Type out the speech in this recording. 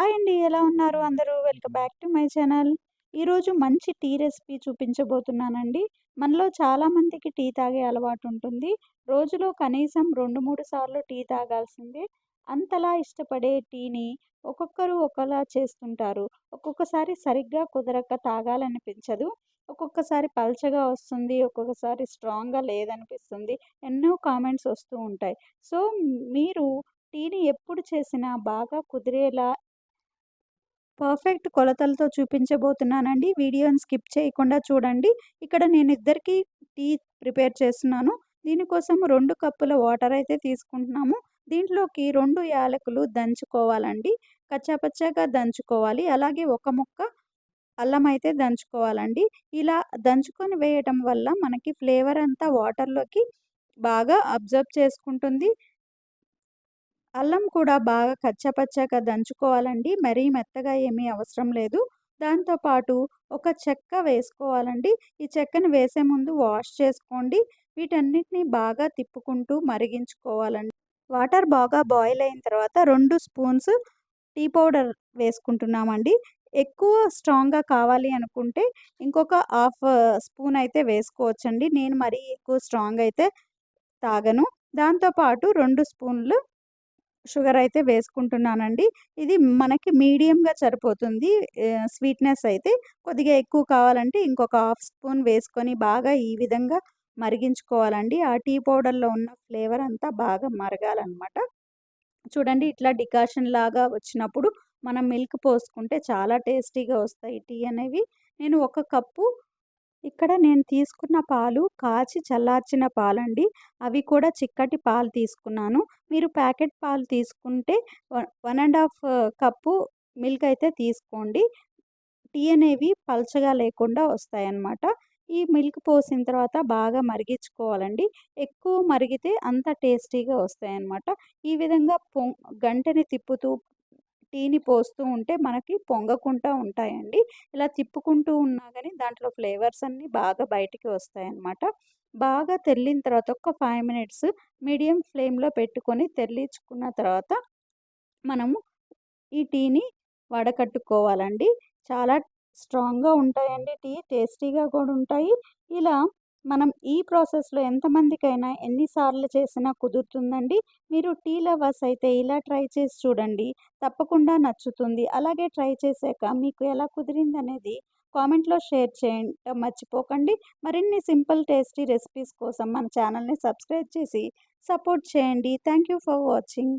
Hi అండి. ఎలా ఉన్నారు అందరూ? Welcome back to my channel. ఈరోజు మంచి టీ రెసిపీ చూపించబోతున్నానండి. మనలో చాలామందికి టీ తాగే అలవాటు ఉంటుంది. రోజులో కనీసం 2, 3 సార్లు టీ తాగాల్సిందే. అంతలా ఇష్టపడే టీని ఒక్కొక్కరు ఒకలా చేస్తుంటారు. ఒక్కొక్కసారి సరిగ్గా కుదరక తాగాలనిపించదు. ఒక్కొక్కసారి పల్చగా వస్తుంది. ఒక్కొక్కసారి స్ట్రాంగ్‌గా లేదనిపిస్తుంది. ఎన్నో కామెంట్స్ వస్తూ ఉంటాయి. సో, మీరు టీని ఎప్పుడు చేసినా బాగా కుదిరేలా పర్ఫెక్ట్ కొలతలతో చూపించబోతున్నానండి. వీడియోని స్కిప్ చేయకుండా చూడండి. ఇక్కడ నేను ఇద్దరికీ టీ ప్రిపేర్ చేస్తున్నాను. దీనికోసం 2 కప్పుల వాటర్ అయితే తీసుకుంటున్నాము. దీంట్లోకి 2 యాలకులు దంచుకోవాలండి. కచ్చాపచ్చాగా దంచుకోవాలి. అలాగే ఒక ముక్క అల్లం అయితే దంచుకోవాలండి. ఇలా దంచుకొని వేయటం వల్ల మనకి ఫ్లేవర్ అంతా వాటర్‌లోకి బాగా అబ్జర్బ్ చేసుకుంటుంది. అల్లం కూడా బాగా కచ్చాపచ్చాగా దంచుకోవాలండి. మరీ మెత్తగా ఏమీ అవసరం లేదు. దాంతో పాటు ఒక చెక్క వేసుకోవాలండి. ఈ చెక్కని వేసే ముందు వాష్ చేసుకోండి. వీటన్నిటిని బాగా తిప్పుకుంటూ మరిగించుకోవాలండి. వాటర్ బాగా బాయిల్ అయిన తర్వాత 2 స్పూన్స్ టీ పౌడర్ వేసుకుంటున్నామండి. ఎక్కువ స్ట్రాంగ్‌గా కావాలి అనుకుంటే ఇంకొక హాఫ్ స్పూన్ అయితే వేసుకోవచ్చండి. నేను మరీ ఎక్కువ స్ట్రాంగ్ అయితే తాగను. దాంతో పాటు 2 స్పూన్లు షుగర్ అయితే వేసుకుంటున్నానండి. ఇది మనకి మీడియంగా సరిపోతుంది. స్వీట్‌నెస్ అయితే. కొద్దిగా ఎక్కువ కావాలంటే ఇంకొక హాఫ్ స్పూన్ వేసుకొని బాగా ఈ విధంగా మరిగించుకోవాలండి. ఆ టీ పౌడర్‌లో ఉన్న ఫ్లేవర్ అంతా బాగా మరగాలనమాట. చూడండి ఇట్లా డికాషన్ లాగా వచ్చినప్పుడు మనం మిల్క్ పోసుకుంటే చాలా టేస్టీగా వస్తాయి టీ అనేవి. నేను ఒక కప్పు ఇక్కడ నేను తీసుకున్న పాలు కాచి చల్లార్చిన పాలండి. అవి కూడా చిక్కటి పాలు తీసుకున్నాను. మీరు ప్యాకెట్ పాలు తీసుకుంటే 1 కప్పు మిల్క్ అయితే తీసుకోండి. టీ అనేవి పల్చగా లేకుండా వస్తాయన్నమాట. ఈ మిల్క్ పోసిన తర్వాత బాగా మరిగించుకోవాలండి. ఎక్కువ మరిగితే అంత టేస్టీగా వస్తాయన్నమాట. ఈ విధంగా గంటెని తిప్పుతూ టీని పోస్తూ ఉంటే మనకి పొంగకుండా ఉంటాయండి. ఇలా తిప్పుకుంటూ ఉన్నా గాని దాంట్లో ఫ్లేవర్స్ అన్నీ బాగా బయటికి వస్తాయన్నమాట. బాగా తెర్లిన తర్వాత ఒక 5 మినిట్స్ మీడియం ఫ్లేమ్‌లో పెట్టుకొని తెర్లించుకున్న తర్వాత మనము ఈ టీని వడకట్టుకోవాలండి. చాలా స్ట్రాంగ్‌గా ఉంటాయండి టీ. టేస్టీగా కూడా ఉంటాయి. ఇలా మనం ఈ ప్రాసెస్‌లో ఎంతమందికైనా ఎన్ని సార్లు చేసినా కుదురుతుందండి. మీరు టీ లవర్స్ అయితే ఇలా ట్రై చేసి చూడండి. తప్పకుండా నచ్చుతుంది. అలాగే ట్రై చేశాక మీకు ఎలా కుదిరిందనేది కామెంట్‌లో షేర్ చేయటం మర్చిపోకండి. మరిన్ని సింపుల్ టేస్టీ రెసిపీస్ కోసం మన ఛానల్‌ని సబ్స్క్రైబ్ చేసి సపోర్ట్ చేయండి. Thank you for watching.